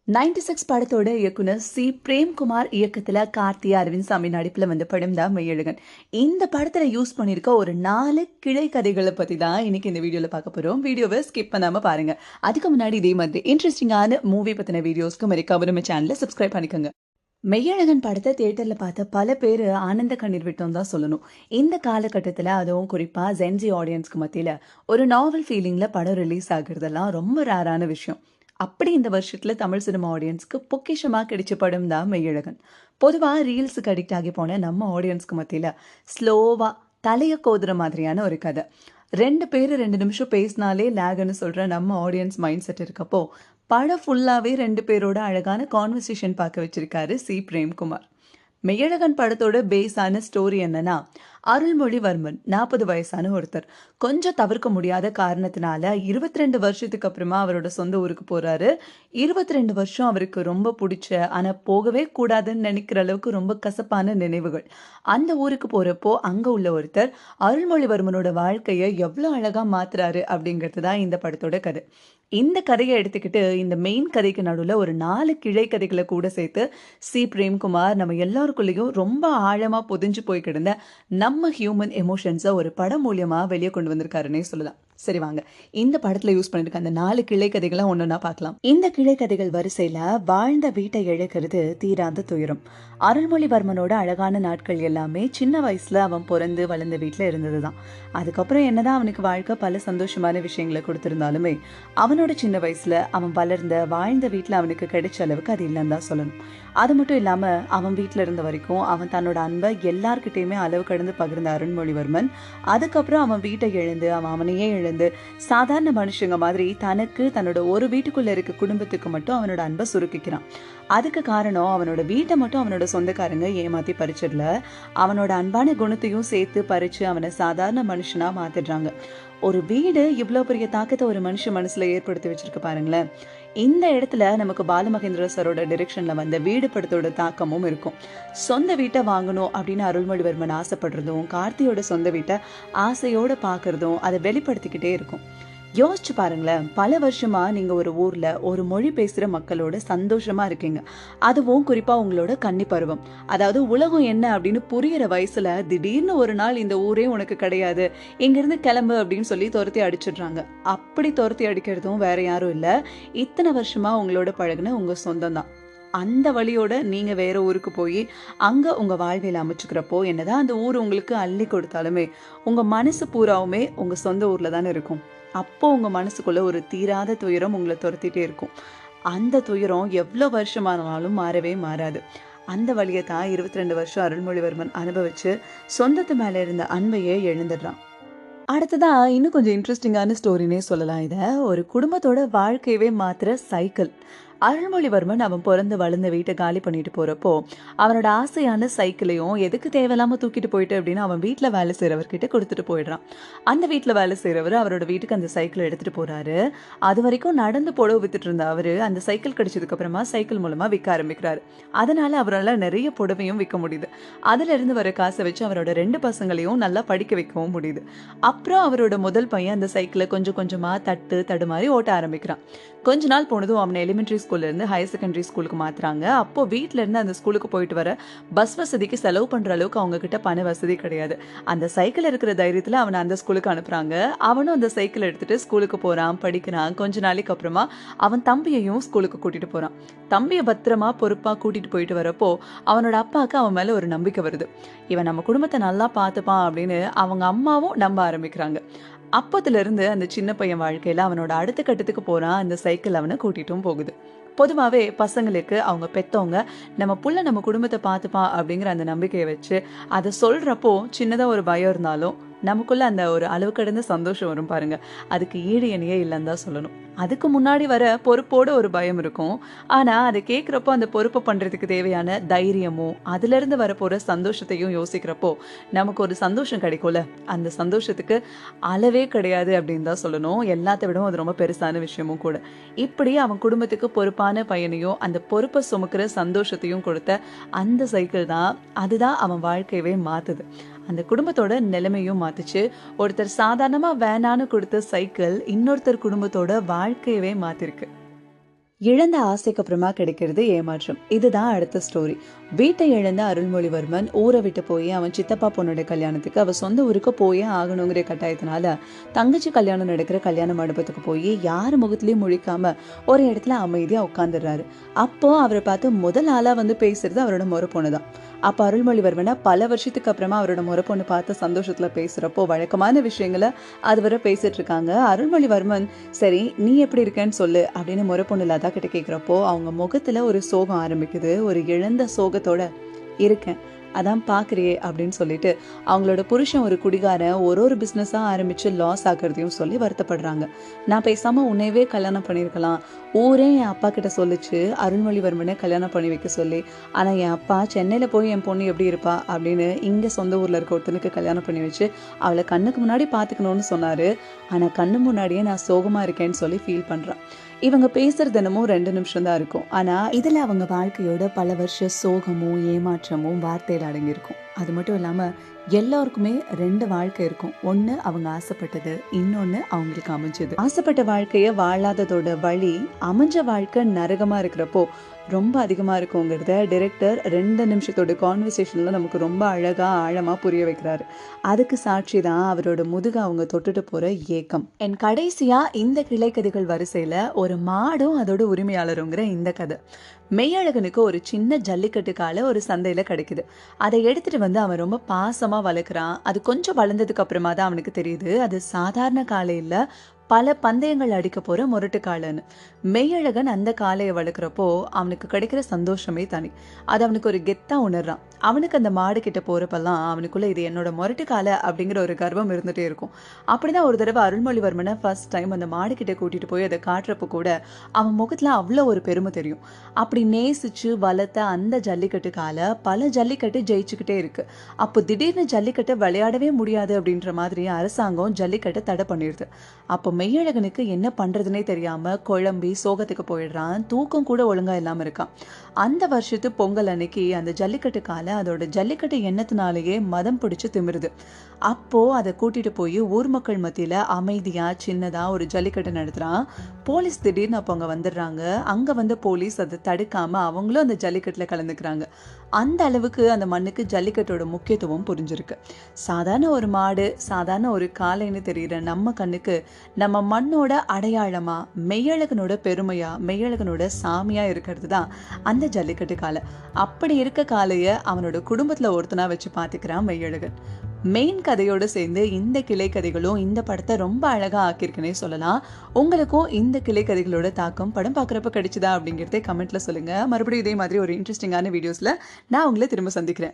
96 படத்தோட இயக்குனர் சி பிரேம்குமார் இயக்கத்துல கார்த்தி அரவிந்த் நடிப்புல வந்த படம் தான் மெய்யழகன். இந்த படத்துல யூஸ் பண்ணிருக்க ஒரு 4 கிளை கதைகளை பத்தி தான் இன்னைக்கு இந்த வீடியோல பார்க்க போறோம். வீடியோவை ஸ்கிப் பண்ணாம பாருங்க. அதுக்கு முன்னாடி இதே மாதிரி இன்ட்ரெஸ்டிங்கான மூவி பத்தின வீடியோஸ்க்கு மறக்காம நம்ம சேனலை சப்ஸ்கிரைப் பண்ணிக்கோங்க. மெய்யழகன் படத்தை தியேட்டர்ல பார்த்த பல பேர் ஆனந்த கண்ணீர் விட்டோம் தான் சொல்லணும். இந்த காலகட்டத்தில் அதுவும் குறிப்பா ஜென்ஜி ஆடியன்ஸ்க்கு மத்தியில ஒரு நாவல் ஃபீலிங்ல படம் ரிலீஸ் ஆகுறதெல்லாம் ரொம்ப ரேரான விஷயம். அப்படி இந்த வருஷத்துல தமிழ் சினிமா ஆடியன்ஸ்க்கு பொக்கிஷமா கிடைச்ச படம் தான் மெய்யழகன். பொதுவா ரீல்ஸுக்கு அடிக்ட் ஆகி போன நம்ம ஆடியன்ஸ்க்கு மத்தியில ஸ்லோவா தலைய கோதுற மாதிரியான ஒரு கதை. 2 பேர் 2 நிமிஷம் பேசினாலே லேக்னு சொல்ற நம்ம ஆடியன்ஸ் மைண்ட் செட் இருக்கப்போ படம் ஃபுல்லாவே 2 பேரோட அழகான கான்வர்சேஷன் பார்க்க வச்சிருக்காரு சி பிரேம்குமார். மெய்யழகன் படத்தோட பேஸான ஸ்டோரி என்னன்னா, அருள்மொழிவர்மன் 40 வயசான ஒருத்தர். கொஞ்சம் தவிர்க்க முடியாத காரணத்தினால 22 வருஷத்துக்கு அப்புறமா அவரோட சொந்த ஊருக்கு போறாரு. 22 வருஷம் அவருக்கு ரொம்ப பிடிச்ச, ஆனா போகவே கூடாதுன்னு நினைக்கிற அளவுக்கு ரொம்ப கசப்பான நினைவுகள். அந்த ஊருக்கு போறப்போ அங்க உள்ள ஒருத்தர் அருள்மொழிவர்மனோட வாழ்க்கையை எவ்வளவு அழகா மாத்துறாரு அப்படிங்கிறது தான் இந்த படத்தோட கதை. இந்த கதையை எடுத்துக்கிட்டு இந்த மெயின் கதைக்கு நடுவில் ஒரு 4 கிளை கதைகளை கூட சேர்த்து சி பிரேம்குமார் நம்ம எல்லாருக்குள்ளேயும் ரொம்ப ஆழமா பொதிஞ்சு போய் கிடந்த நம்ம ஹியூமன் எமோஷன்ஸை ஒரு படம் மூலியமா வெளியே கொண்டு வந்திருக்காருன்னே சொல்லலாம். சரி வாங்க, இந்த படத்துல யூஸ் பண்ணிருக்க அந்த 4 கிளை கதைகளை ஒன்னொன்னா பார்க்கலாம். இந்த கிளை கதைகள் வரிசையில வாழ்ந்த வீட்டை இழக்கிறது தீராத துயரம். அருள்மொழிவர்மனோட அழகான நாட்கள் எல்லாமே சின்ன வயசுல அவன் பிறந்து வளர்ந்த வீட்டுல இருந்ததுதான். அதுக்கப்புறம் என்னதான் அவனுக்கு வாழ்க்கை பல சந்தோஷமான விஷயங்களை கொடுத்திருந்தாலுமே அவனோட சின்ன வயசுல அவன் வளர்ந்த வாழ்ந்த வீட்டுல அவனுக்கு கிடைச்ச அளவுக்கு அது இல்லைன்னு தான் சொல்லணும். அது மட்டும் இல்லாம அவன் வீட்டுல இருந்த வரைக்கும் அவன் தன்னோட அன்பை எல்லார்கிட்டயுமே அளவு கடந்து பகிர்ந்த அருண்மொழிவர்மன் அதுக்கப்புறம் அவன் வீட்டை இழந்து அவனையே இழந்து சாதாரண மனுஷங்க மாதிரி தனக்கு தன்னோட ஒரு வீட்டுக்குள்ள இருக்க குடும்பத்துக்கு மட்டும் அவனோட அன்பை சுருக்கிக்கிறான். அதுக்கு காரணம் அவனோட வீட்டை மட்டும் அவனோட சொந்தக்காரங்க ஏமாத்தி பறிச்சிடல, அவனோட அன்பான குணத்தையும் சேர்த்து பறிச்சு அவனை சாதாரண மனுஷனா மாத்திடுறாங்க. ஒரு வீடு இவ்வளவு பெரிய தாக்கத்தை ஒரு மனுஷ மனசுல ஏற்படுத்தி வச்சிருக்கு பாருங்களேன். இந்த இடத்துல நமக்கு பாலமகேந்திர சரோட டைரக்ஷன்ல வந்த வீடு படத்தோட தாக்கமும் இருக்கும். சொந்த வீட்டை வாங்கணும் அப்படின்னு அருள்மொழிவர்மன் ஆசைப்படுறதும் கார்த்தியோட சொந்த வீட்டை ஆசையோட பாக்குறதும் அதை வெளிப்படுத்திக்கிட்டே இருக்கும். யோசிச்சு பாருங்களேன், பல வருஷமா நீங்க ஒரு ஊர்ல ஒரு மொழி பேசுற மக்களோட சந்தோஷமா இருக்கீங்க. அதுவும் குறிப்பா உங்களோட கன்னி பருவம், அதாவது உலகம் என்ன அப்படின்னு புரியுற வயசுல திடீர்னு ஒரு நாள் இந்த ஊரே உனக்கு கிடையாது, இங்கிருந்து கிளம்பு அப்படின்னு சொல்லி துரத்தி அடிச்சிடுறாங்க. அப்படி துரத்தி அடிக்கிறதும் வேற யாரும் இல்ல, இத்தனை வருஷமா உங்களோட பழகுன உங்க சொந்தம் தான். அந்த வழியோட நீங்க வேற ஊருக்கு போய் அங்க உங்க வாழ்வியல் அமைச்சுக்கிறப்போ என்னதான் அந்த ஊர் உங்களுக்கு அள்ளி கொடுத்தாலுமே உங்க மனசு பூராவுமே உங்க சொந்த ஊர்ல தானே இருக்கும். அப்போ உங்க மனசுக்குள்ள ஒரு தீராத துயரம் உங்களை துரத்திட்டே இருக்கும். அந்த துயரம் எவ்வளவு வருஷமானாலும் மாறவே மாறாது. அந்த வழியை தான் 22 வருஷம் அருள்மொழிவர்மன் அனுபவிச்சு சொந்தத்து மேல இருந்த அன்பையே எழுந்துடுறான். அடுத்ததா இன்னும் கொஞ்சம் இன்ட்ரெஸ்டிங்கான ஸ்டோரினே சொல்லலாம். இத ஒரு குடும்பத்தோட வாழ்க்கையவே மாத்துற சைக்கிள். அருள்மொழிவர்மன் அவன் பிறந்து வளர்ந்த வீட்டை காலி பண்ணிட்டு போறப்போ அவனோட ஆசையான சைக்கிளையும் எதுக்கு தேவையில்லாம தூக்கிட்டு போயிட்டு அப்படின்னு அவன் வீட்டுல வேலை செய்யறவர்கிட்ட கொடுத்துட்டு போயிடுறான். அந்த வீட்டுல வேலை செய்யறவர் அவரோட வீட்டுக்கு அந்த சைக்கிளை எடுத்துட்டு போறாரு. அது வரைக்கும் நடந்து புடவை வித்துட்டு இருந்த அவரு அந்த சைக்கிள் கிடைச்சதுக்கு அப்புறமா சைக்கிள் மூலமா விற்க ஆரம்பிக்கிறாரு. அதனால அவரால் நிறைய புடவையும் விற்க முடியுது. அதுல இருந்து வர காசை வச்சு அவரோட 2 பசங்களையும் நல்லா படிக்க வைக்கவும் முடியுது. அப்புறம் அவரோட முதல் பையன் அந்த சைக்கிளை கொஞ்சம் கொஞ்சமா தடுமாறி ஓட்ட ஆரம்பிக்கிறான். கொஞ்ச நாள் போனதும் அவனை எலிமெண்டரி ஸ்கூல்ல இருந்து ஹையர் செகண்டரி ஸ்கூலுக்கு மாத்துறாங்க. அப்போ வீட்டுல இருந்து அந்த ஸ்கூலுக்கு போயிட்டு வர பஸ் வசதிக்கு செலவு பண்ற அளவுக்கு அவங்க கிட்ட பண வசதி கிடையாது. அந்த சைக்கிள் இருக்கிற தைரியத்துல அவனை அந்த ஸ்கூலுக்கு அனுப்புறாங்க. அவனும் அந்த சைக்கிள் எடுத்துட்டு ஸ்கூலுக்கு போறான், படிக்கிறான். கொஞ்ச நாளைக்கு அப்புறமா அவன் தம்பியையும் ஸ்கூலுக்கு கூட்டிட்டு போறான். தம்பியை பத்திரமா பொறுப்பா கூட்டிட்டு போயிட்டு வரப்போ அவனோட அப்பாவுக்கு அவன் மேல ஒரு நம்பிக்கை வருது. இவன் நம்ம குடும்பத்தை நல்லா பார்த்துப்பான் அப்படின்னு அவங்க அம்மாவும் நம்ப ஆரம்பிக்கிறாங்க. அப்பத்துல இருந்து அந்த சின்ன பையன் வாழ்க்கையில அவனோட அடுத்த கட்டத்துக்கு போறான். அந்த சைக்கிள் அவனை கூட்டிட்டும் போகுது. பொதுவாகவே பசங்களுக்கு அவங்க பெத்தவங்க நம்ம புள்ள நம்ம குடும்பத்தை பார்த்துப்பான் அப்படிங்கிற அந்த நம்பிக்கையை வச்சு அதை சொல்றப்போ சின்னதா ஒரு பயம் இருந்தாலும் நமக்குள்ள அந்த ஒரு அளவு கடந்த சந்தோஷம் வரும் பாருங்க, அதுக்கு ஈடு இணையே இல்லைன்னு தான் சொல்லணும். அதுக்கு முன்னாடி வர பொறுப்போட ஒரு பயம் இருக்கும். ஆனா அதை கேட்கிறப்போ அந்த பொறுப்பை பண்றதுக்கு தேவையான தைரியமும் அதுல இருந்து வரப்போற சந்தோஷத்தையும் யோசிக்கிறப்போ நமக்கு ஒரு சந்தோஷம் கிடைக்கும்ல, அந்த சந்தோஷத்துக்கு அளவே கிடையாது அப்படின்னு தான் சொல்லணும். எல்லாத்த விடவும் அது ரொம்ப பெருசான விஷயமும் கூட. இப்படி அவன் குடும்பத்துக்கு பொறுப்பான பையனையும் அந்த பொறுப்பை சுமக்கிற சந்தோஷத்தையும் கொடுத்த அந்த சைக்கிள் தான், அதுதான் அவன் வாழ்க்கையவே மாத்துது. அந்த குடும்பத்தோட நிலைமையும் மாத்துச்சு. ஒருத்தர் சாதாரணமா வேணான்னு கொடுத்த சைக்கிள் இன்னொருத்தர் குடும்பத்தோட வாழ்க்கையவே மாத்திருக்கு. இழந்த ஆசைக்கு அப்புறமா கிடைக்கிறது ஏமாற்றம். இதுதான் அடுத்த ஸ்டோரி. வீட்டை இழந்த அருள்மொழிவர்மன் ஊரை விட்டு போய் அவன் சித்தப்பா பொண்ணோட கல்யாணத்துக்கு அவ சொந்த ஊருக்கு போயே ஆகணுங்கிற கட்டாயத்தினால தங்கச்சி கல்யாணம் நடக்கிற கல்யாண மண்டபத்துக்கு போய் யார் முகத்திலயும் முழிக்காம ஒரு இடத்துல அமைதியா உட்காந்துடுறாரு. அப்போ அவரை பார்த்து முதல் ஆளா வந்து பேசுறது அவரோட முறை பொண்ணுதான். அப்ப அருள்மொழிவர்மனை பல வருஷத்துக்கு அப்புறமா அவரோட முறை பொண்ணு பார்த்து சந்தோஷத்துல பேசுறப்போ வழக்கமான விஷயங்களை அதுவரை பேசிட்டு இருக்காங்க. அருள்மொழிவர்மன், சரி நீ எப்படி இருக்கேன்னு சொல்லு அப்படின்னு முறை பொண்ணு லதா கிட்ட கேட்குறப்போ அவங்க முகத்துல ஒரு சோகம் ஆரம்பிக்குது. ஒரு இழந்த சோகத்தோட இருக்கேன், அதான் பாக்குறியே அப்படின்னு சொல்லிட்டு அவங்களோட புருஷன் ஒரு குடிகாரன் ஒரு பிசினஸா ஆரம்பிச்சு லாஸ் ஆகிறதையும் சொல்லி வருத்தப்படுறாங்க. நான் பேசாம உன்னையவே கல்யாணம் பண்ணியிருக்கலாம், ஊரே என் அப்பா கிட்ட சொல்லிச்சு அருள்மொழிவர்மனை கல்யாணம் பண்ணி வைக்க சொல்லி. ஆனா என் அப்பா சென்னையில போய் என் பொண்ணு எப்படி இருப்பா அப்படின்னு இங்க சொந்த ஊர்ல இருக்க ஒருத்தனுக்கு கல்யாணம் பண்ணி வச்சு அவளை கண்ணுக்கு முன்னாடி பாத்துக்கணும்னு சொன்னாரு. ஆனா கண்ணு முன்னாடியே நான் சோகமா இருக்கேன்னு சொல்லி ஃபீல் பண்றான். இவங்க பேசுறது தினமும் 2 நிமிஷம் தான் இருக்கும். ஆனா இதுல அவங்க வாழ்க்கையோட பல வருஷ சோகமும் ஏமாற்றமும் வார்த்தையில அடங்கியிருக்கும். அது மட்டும் இல்லாம எல்லாருக்குமே 2 வாழ்க்கை இருக்கும். ஒண்ணு அவங்க ஆசைப்பட்டது, இன்னொன்னு அவங்களுக்கு அமைஞ்சது. ஆசைப்பட்ட வாழ்க்கைய வாழாததோட வழி, அமைஞ்ச வாழ்க்கை நரகமா இருக்கிறப்போ ரொம்ப அதிகமா இருக்குங்கிறத டைரக்டர் 2 நிமிஷத்தோட கான்வர்சேஷன்ல நமக்கு ரொம்ப அழகா ஆழமா புரிய வைக்கிறாரு. அதுக்கு சாட்சி தான் அவரோட முதுக அவங்க தொட்டுட்டு போற ஏக்கம். என் கடைசியா இந்த கிளைக்கதைகள் வரிசையில ஒரு மாடும் அதோட உரிமையாளருங்கிற இந்த கதை. மெய்யழகனுக்கு ஒரு சின்ன ஜல்லிக்கட்டு காலை ஒரு சந்தையில கிடைக்குது. அதை எடுத்துட்டு வந்து அவன் ரொம்ப பாசமா வளர்க்குறான். அது கொஞ்சம் வளர்ந்ததுக்கு அப்புறமா தான் அவனுக்கு தெரியுது அது சாதாரண காலை இல்ல, பல பந்தயங்கள் அடிக்க போற முரட்டு காளைன்னு. மெய்யழகன் அந்த காளையை வளர்க்குறப்போ அவனுக்கு கிடைக்கிற சந்தோஷமே தனி. அது அவனுக்கு ஒரு கெத்தா உணர்றான். அவனுக்கு அந்த மாடு கிட்ட போறப்பெல்லாம் அவனுக்குள்ள இது என்னோட முரட்டு காலை அப்படிங்கிற ஒரு கர்வம் இருந்துட்டே இருக்கும். அப்படிதான் ஒரு தடவை அருள்மொழிவர்மனை ஃபர்ஸ்ட் டைம் அந்த மாடு கிட்ட கூட்டிட்டு போய் அதை காட்டுறப்ப கூட அவன் முகத்துல அவ்வளோ ஒரு பெருமை தெரியும். அப்படி நேசிச்சு வளர்த்த அந்த ஜல்லிக்கட்டு காலை பல ஜல்லிக்கட்டு ஜெயிச்சுக்கிட்டே இருக்கு. அப்போ திடீர்னு ஜல்லிக்கட்டை விளையாடவே முடியாது அப்படின்ற மாதிரி அரசாங்கம் ஜல்லிக்கட்டை தடை பண்ணிடுது. அப்போ மெய்யழகனுக்கு என்ன பண்றதுன்னே தெரியாம குழம்பி சோகத்துக்கு போயிடுறான். தூக்கம் கூட ஒழுங்கா இல்லாம இருக்கான். அந்த வருஷத்து பொங்கல் அன்னைக்கு அந்த ஜல்லிக்கட்டு காலை அதோட ஜல்லிக்கட்டு எண்ணத்தினாலேயே மதம் பிடிச்சு திமிருது. அப்போ அதை கூட்டிட்டு போய் ஊர் மக்கள் மத்தியில அமைதியா சின்னதா ஒரு ஜல்லிக்கட்டு நடத்துறான். போலீஸ் திடீர்னு அப்போ அங்க வந்துடுறாங்க. அங்க வந்து போலீஸ் அதை தடுக்காம அவங்களும் அந்த ஜல்லிக்கட்டுல கலந்துக்கிறாங்க. அந்த அளவுக்கு அந்த மண்ணுக்கு ஜல்லிக்கட்டோட முக்கியத்துவம் புரிஞ்சிருக்கு. சாதாரண ஒரு மாடு, சாதாரண ஒரு காளைன்னு தெரியுற நம்ம கண்ணுக்கு நம்ம மண்ணோட அடையாளமா, மெய்யழகனோட பெருமையா, மெய்யழகனோட சாமியா இருக்கிறது தான் அந்த ஜல்லிக்கட்டு காளை. அப்படி இருக்க காளைய அவனோட குடும்பத்துல ஒருத்தனா வச்சு பாத்துக்கிறான் மெய்யழகன். மெயின் கதையோட சேர்ந்து இந்த கிளை கதைகளும் இந்த படத்தை ரொம்ப அழகா ஆக்கியிருக்குன்னே சொல்லலாம். உங்களுக்கும் இந்த கிளை கதைகளோட தாக்கம் படம் பார்க்குறப்ப கிடைச்சுதா அப்படிங்கிறதே கமெண்ட்ல சொல்லுங்க. மறுபடியும் இதே மாதிரி ஒரு இன்ட்ரெஸ்டிங்கான வீடியோஸ்ல நான் உங்களை திரும்ப சந்திக்கிறேன்.